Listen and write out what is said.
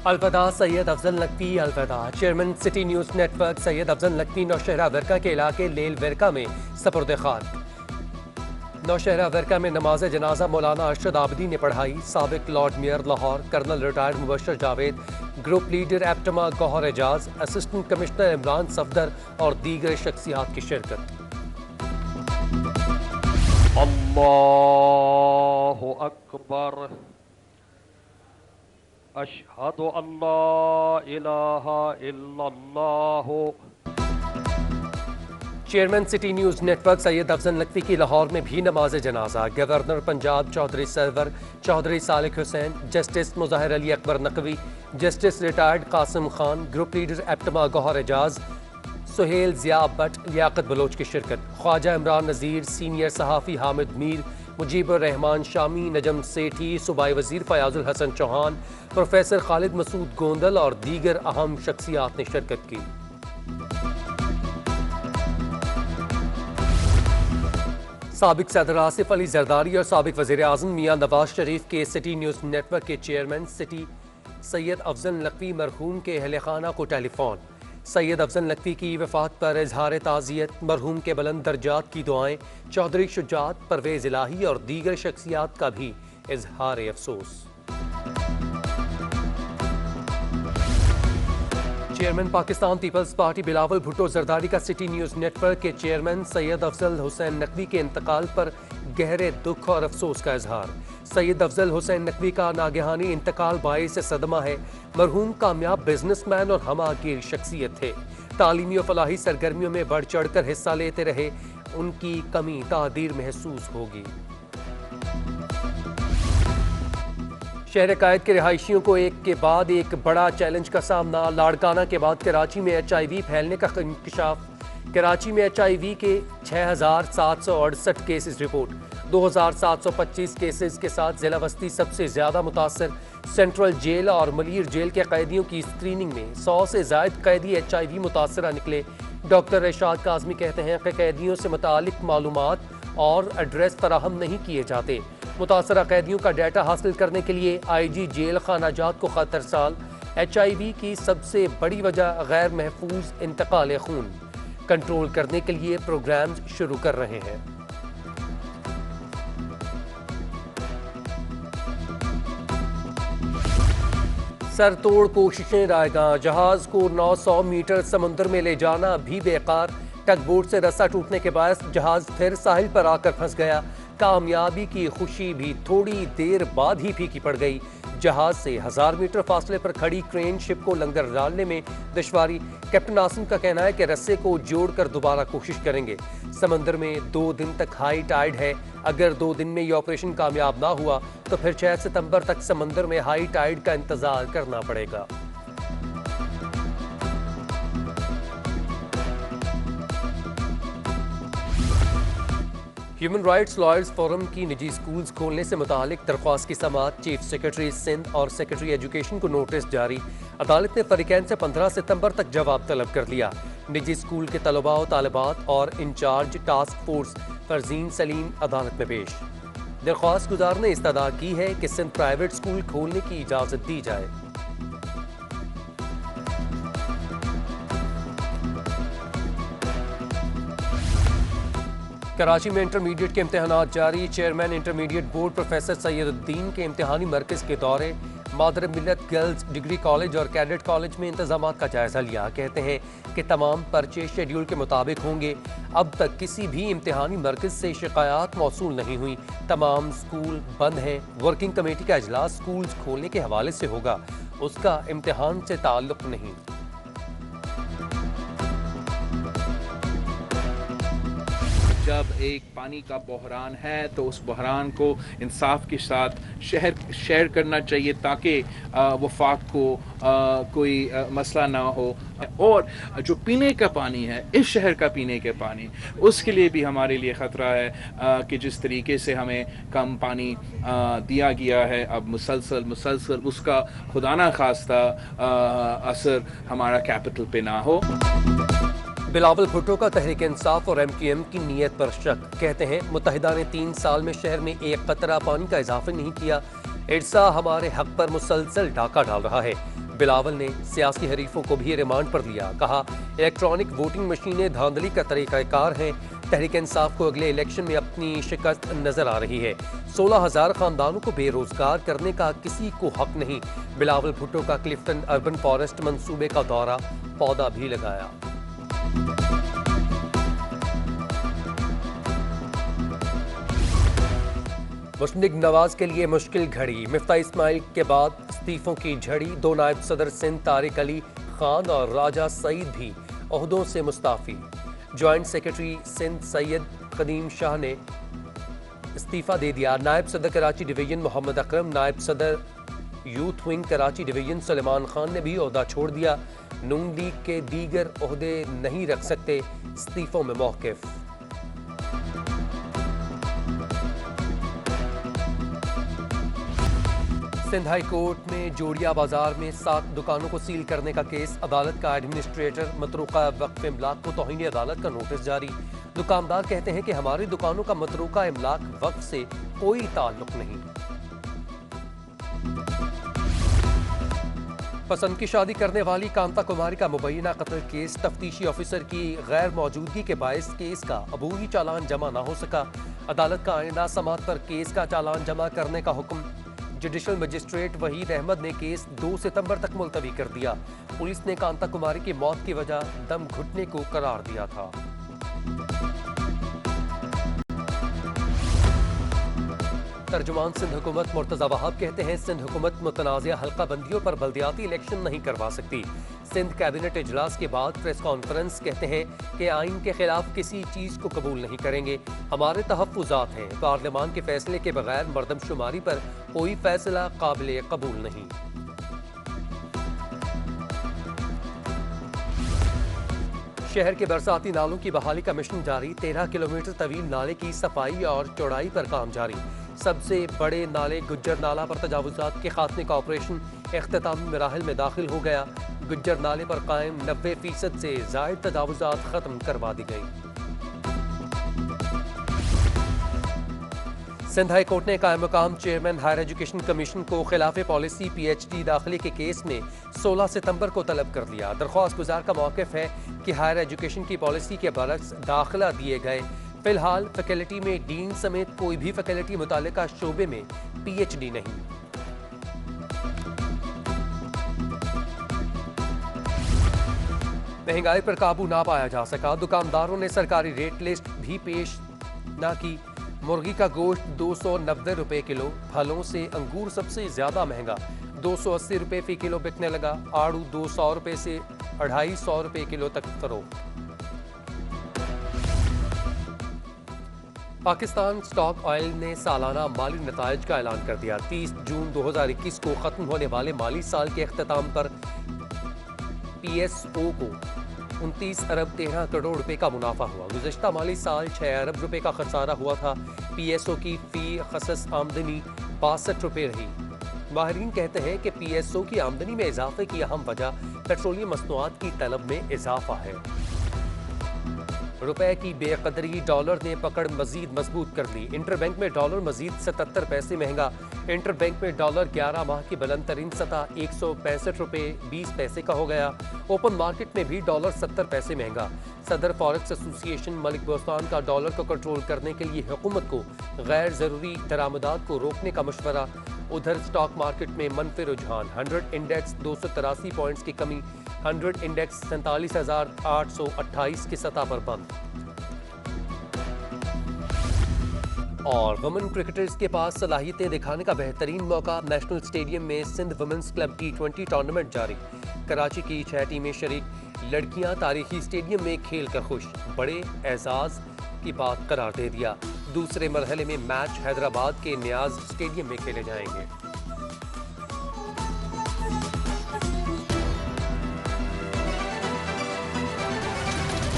الوداع سید افضل نقوی الوداع chairman City news network Syed Afzal Naqvi Nowshera Virkan کے علاقے لیل ورکہ میں سپرد خاک۔ نوشہرہ ورکہ میں نماز جنازہ مولانا ارشد عابدی نے پڑھائی۔ سابق lord mayor Lahore colonel retired Mubashir Javed, group leader APTMA Gohar Ejaz, assistant commissioner Imran Safdar اور دیگر شخصیات کی شرکت۔ اللہ اکبر، اشہد ان لا الہ الا اللہ۔ Chairman City news network Syed Afzal Naqvi کی لاہور میں بھی نماز جنازہ۔ Governor Punjab Chaudhry Sarwar Chaudhry Salih Hussain, justice Mazahir Ali Akbar Naqvi, justice retired Qasim Khan, group leader APTMA Gohar Ejaz, Sohail Zia Butt, Liaqat Baloch کی شرکت۔ خواجہ عمران نذیر، سینئر صحافی حامد میر، مجیب الرحمان شامی، نجم سیٹھی، صوبائی وزیر فیاض الحسن چوہان، پروفیسر خالد مسعود گوندل اور دیگر اہم شخصیات نے شرکت کی۔ سابق صدر آصف علی زرداری اور سابق وزیر اعظم میاں نواز شریف کے سٹی نیوز نیٹ ورک کے چیئرمین سٹی سید افضل نقوی مرحوم کے اہل خانہ کو ٹیلی فون۔ سید افضل نقوی کی وفات پر اظہار تعزیت، مرحوم کے بلند درجات کی دعائیں، چودھری شجاعت، پرویز الہی اور دیگر شخصیات کا بھی اظہار افسوس۔ Chairman Pakistan Peoples Party Bilawal Bhutto Zardari کا سٹی نیوز نیٹ ورک کے چیئرمین سید افضل حسین نقوی کے انتقال پر گہرے دکھ اور افسوس کا اظہار۔ سید افضل حسین نقوی کا ناگہانی انتقال باعث صدمہ ہے۔ مرحوم کامیاب بزنس مین اور ہمہ گیر شخصیت تھے۔ تعلیمی و فلاحی سرگرمیوں میں بڑھ چڑھ کر حصہ لیتے رہے۔ ان کی کمی تقدیر محسوس ہوگی۔ شہر قائد کے رہائشیوں کو ایک کے بعد ایک بڑا چیلنج کا سامنا۔ لاڑکانہ کے بعد کراچی میں HIV پھیلنے کا انکشاف۔ کراچی میں HIV کے 6768 کیسز رپورٹ۔ 2725 کیسز کے ساتھ ضلع وسطی سب سے زیادہ متاثر۔ سینٹرل جیل اور ملیر جیل کے قیدیوں کی اسکریننگ میں 100 سے زائد قیدی HIV متاثرہ نکلے۔ ڈاکٹر ارشاد کاظمی کہتے ہیں کہ قیدیوں سے متعلق معلومات اور ایڈریس فراہم نہیں کیے جاتے۔ متاثرہ قیدیوں کا ڈیٹا حاصل کرنے کے لیے IG جیل خانہ جات کو خط ارسال۔ HIV کی سب سے بڑی وجہ غیر محفوظ انتقال خون کنٹرول کرنے کے لیے پروگرامز شروع کر رہے ہیں۔ سر توڑ کوششیں رائیگاں، جہاز کو 900 میٹر سمندر میں لے جانا بھی بیکار۔ ٹگ بوٹ سے رسا ٹوٹنے کے باعث جہاز پھر ساحل پر آ کر پھنس گیا۔ کامیابی کی خوشی بھی تھوڑی دیر بعد ہی پھیکی پڑ گئی۔ جہاز سے 1000 میٹر فاصلے پر کھڑی کرین شپ کو لنگر ڈالنے میں دشواری۔ کیپٹن عاصم کا کہنا ہے کہ رسے کو جوڑ کر دوبارہ کوشش کریں گے۔ سمندر میں 2 دن تک ہائی ٹائیڈ ہے۔ اگر 2 دن میں یہ آپریشن کامیاب نہ ہوا تو پھر 6 ستمبر تک سمندر میں ہائی ٹائیڈ کا انتظار کرنا پڑے گا۔ ہیومن رائٹس لائرز فورم کی نجی سکولز کھولنے سے متعلق درخواست کی سماعت۔ چیف سیکرٹری سندھ اور سیکرٹری ایجوکیشن کو نوٹس جاری۔ عدالت نے فریقین سے 15 ستمبر تک جواب طلب کر لیا۔ نجی سکول کے طلباء و طالبات اور انچارج ٹاسک فورس فرزین سلیم عدالت میں پیش۔ درخواست گزار نے استدعا کی ہے کہ سندھ پرائیویٹ سکول کھولنے کی اجازت دی جائے۔ کراچی میں انٹرمیڈیٹ کے امتحانات جاری۔ چیئرمین انٹرمیڈیٹ بورڈ پروفیسر سید الدین کے امتحانی مرکز کے دورے۔ مادر ملت گرلز ڈگری کالج اور کیڈٹ کالج میں انتظامات کا جائزہ لیا۔ کہتے ہیں کہ تمام پرچے شیڈیول کے مطابق ہوں گے۔ اب تک کسی بھی امتحانی مرکز سے شکایات موصول نہیں ہوئی۔ تمام سکول بند ہیں۔ ورکنگ کمیٹی کا اجلاس سکولز کھولنے کے حوالے سے ہوگا، اس کا امتحان سے تعلق نہیں۔ جب ایک پانی کا بحران ہے تو اس بحران کو انصاف کے ساتھ شیئر کرنا چاہیے تاکہ وفاق کو کوئی مسئلہ نہ ہو۔ اور جو پینے کا پانی ہے، اس شہر کا پینے کا پانی، اس کے لیے بھی ہمارے لیے خطرہ ہے کہ جس طریقے سے ہمیں کم پانی دیا گیا ہے، اب مسلسل اس کا خدا نہ خواستہ اثر ہمارا کیپٹل پہ نہ ہو۔ بلاول بھٹو کا تحریک انصاف اور MQM کی نیت پر شک۔ کہتے ہیں متحدہ نے 3 سال میں شہر میں 1 قطرہ پانی کا اضافہ نہیں کیا۔ ارسا ہمارے حق پر مسلسل ڈاکہ ڈال رہا ہے۔ بلاول نے سیاسی حریفوں کو بھی ریمانڈ پر لیا، کہا الیکٹرانک ووٹنگ مشینیں دھاندلی کا طریقہ کار ہیں، تحریک انصاف کو اگلے الیکشن میں اپنی شکست نظر آ رہی ہے، 16,000 خاندانوں کو بے روزگار کرنے کا کسی کو حق نہیں۔ بلاول بھٹو کا کلفٹن اربن فارسٹ منصوبے کا دورہ، پودا بھی لگایا۔ مشنگ نواز کے لیے مشکل گھڑی، مفتاح اسماعیل کے بعد استعفوں کی جھڑی، 2 نائب صدر سندھ طارق علی خان اور راجہ سعید بھی عہدوں سے مستعفی۔ جوائنٹ سیکرٹری سندھ سید قدیم شاہ نے استعفی دے دیا، نائب صدر کراچی ڈویژن محمد اکرم، نائب صدر یوتھ ونگ کراچی ڈویژن سلیمان خان نے بھی عہدہ چھوڑ دیا، نون لیگ کے دیگر عہدے نہیں رکھ سکتے، استعفوں میں موقف۔ سندھ ہائی کورٹ میں جوڑیا بازار میں 7 دکانوں کو سیل کرنے کا کیس، عدالت کا ایڈمنسٹریٹر متروکہ وقف املاک کو توہین عدالت کا نوٹس جاری، دکاندار کہتے ہیں کہ ہماری دکانوں کا متروکہ املاک وقف سے کوئی تعلق نہیں۔ پسند کی شادی کرنے والی کانتا کماری کا مبینہ قتل کیس، تفتیشی آفیسر کی غیر موجودگی کے باعث کیس کا عبوری چالان جمع نہ ہو سکا، عدالت کا آئندہ سماعت پر کیس کا چالان جمع کرنے کا حکم، جوڈیشل مجسٹریٹ وحید احمد نے کیس 2 ستمبر تک ملتوی کر دیا، پولیس نے کانتا کماری کی موت کی وجہ دم گھٹنے کو قرار دیا تھا۔ ترجمان سندھ حکومت مرتضی وہاب کہتے ہیں سندھ حکومت متنازع حلقہ بندیوں پر بلدیاتی الیکشن نہیں کروا سکتی، سندھ کابینٹ اجلاس کے بعد پریس کانفرنس کہتے ہیں کہ آئین کے خلاف کسی چیز کو قبول نہیں کریں گے، ہمارے تحفظات ہیں، پارلیمان کے فیصلے کے بغیر مردم شماری پر کوئی فیصلہ قابل قبول نہیں۔ شہر کے برساتی نالوں کی بحالی کا مشن جاری، 13 کلومیٹر طویل نالے کی صفائی اور چوڑائی پر کام جاری، سب سے بڑے نالے گجر نالہ پر تجاوزات کے خاتمے کا آپریشن اختتامی مراحل میں داخل ہو گیا، گجر نالے پر قائم 90% سے زائد تجاوزات ختم کروا دی گئی۔ سندھ ہائی کورٹ نے قائم مقام چیئرمین ہائر ایجوکیشن کمیشن کو خلاف پالیسی پی ایچ ڈی داخلے کے کیس میں 16 ستمبر کو طلب کر لیا، درخواست گزار کا موقف ہے کہ ہائر ایجوکیشن کی پالیسی کے برعکس داخلہ دیے گئے، فی الحال فیکلٹی میں ڈین سمیت کوئی بھی فیکلٹی متعلقہ شعبے میں پی ایچ ڈی نہیں۔ مہنگائی پر قابو نہ پایا جا سکا، دکانداروں نے سرکاری ریٹ لسٹ بھی پیش نہ کی، مرغی کا گوشت 290 روپے کلو، پھلوں سے انگور سب سے زیادہ مہنگا 280 روپے فی کلو بکنے لگا، آڑو 200 روپے سے 250 روپے کلو تک فروخت۔ پاکستان اسٹاک آئل نے سالانہ مالی نتائج کا اعلان کر دیا، 30 جون 2021 کو ختم ہونے والے مالی سال کے اختتام پر پی ایس او کو 29 ارب 13 کروڑ روپے کا منافع ہوا، گزشتہ مالی سال 6 ارب روپے کا خسارہ ہوا تھا، پی ایس او کی فی خصص آمدنی 62 روپے رہی۔ ماہرین کہتے ہیں کہ پی ایس او کی آمدنی میں اضافے کی اہم وجہ پیٹرولیم مصنوعات کی طلب میں اضافہ ہے۔ روپے کی بے قدری، ڈالر نے پکڑ مزید مضبوط کر لی، انٹر بینک میں ڈالر مزید 77 پیسے مہنگا، انٹر بینک میں ڈالر 11 ماہ کی بلند ترین سطح 165 روپے 20 پیسے کا ہو گیا، اوپن مارکیٹ میں بھی ڈالر 70 پیسے مہنگا، صدر فارکس ایسوسی ایشن ملک بوستان کا ڈالر کو کنٹرول کرنے کے لیے حکومت کو غیر ضروری درآمدات کو روکنے کا مشورہ، ادھر سٹاک مارکیٹ میں منفی رجحان، 100 انڈیکس 283 پوائنٹس کی کمی، 100 انڈیکس 47,828 کی سطح پر بند۔ اور ویمن کرکٹرز کے پاس صلاحیتیں دکھانے کا بہترین موقع، نیشنل اسٹیڈیم میں Sindh women's club T20 tournament جاری، کراچی کی 6 ٹیمیں شریک، لڑکیاں تاریخی اسٹیڈیم میں کھیل کر خوش، بڑے اعزاز کی بات قرار دے دیا، دوسرے مرحلے میں میچ حیدرآباد کے نیاز اسٹیڈیم میں کھیلے جائیں گے۔